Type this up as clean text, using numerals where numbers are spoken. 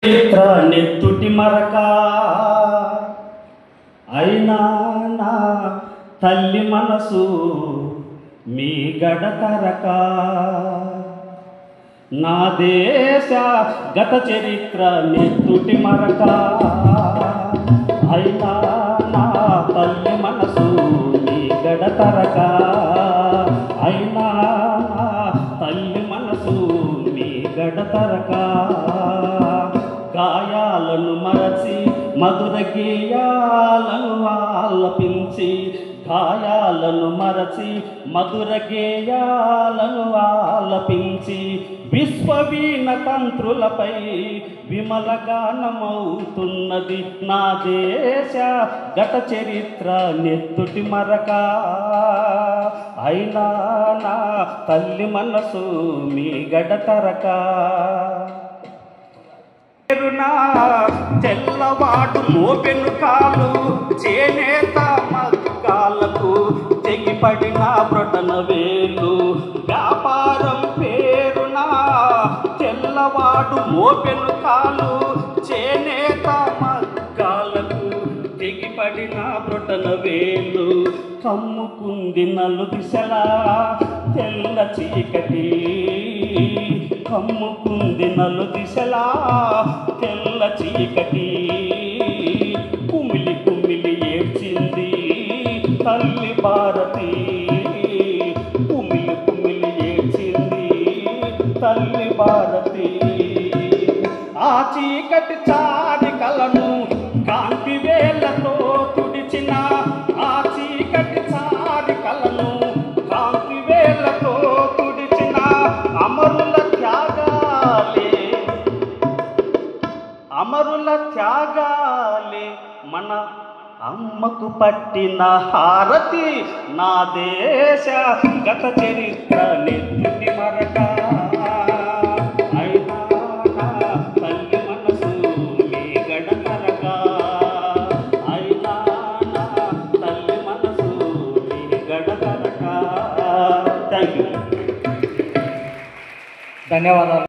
చరిత్ర నెత్తుటి మరక అయినా నా తల్లి మనసు మీ గడతరక నా దేశ గత చరిత్ర నెత్తుటి మరక అయినా నా తల్లి మనసు మీ గడతరక అయినా నా తల్లి మనసు మీ గడతరక గాయాలను మరచి మధుర గేయాలను ఆలపించి గాయాలను మరచి మధుర గేయాలను ఆలపించి విశ్వవీణ తంత్రులపై విమల గానమవుతున్నది నా దేశ గత చరిత్ర నెత్తుటి మరక అయినా నా తల్లి మనసు మీ గడతరక తెల్లవాడు మోపెను కాలు చేనేత మగ్గాలకు తెగిపడిన బ్రొటన వేలు వ్యాపారం పేరున తెల్లవాడు మోపెను కాలు చేనేత మగ్గాలకు తెగిపడిన బ్రొటన వేలు కమ్ముకుంది నలు దిశలా తెల్ల చీకటి కమ్ముకుంది నలు దిశలా తెల్ల చీకటి కుమిలి కుమిలి ఏడ్చింది తల్లి భారతి కుమిలి కుమిలి ఏడ్చింది తల్లి భారతి ఆ చీకటి చారి కలను కాంతి వేళ్లతో తుడిచిన ఆ చీకటి చారి కలను కాంతి వేళ్లతో తుడిచిన అమరుల త్యాగాలే మన అమ్మకు పట్టిన హారతి నా దేశ గత చరిత్ర నెత్తుటి మరక అయినా నా తల్లి మనసు మీ గడతరక అయినా నా తల్లి మనసు మీ గడతరక. Thank you. ధన్యవాదాలు.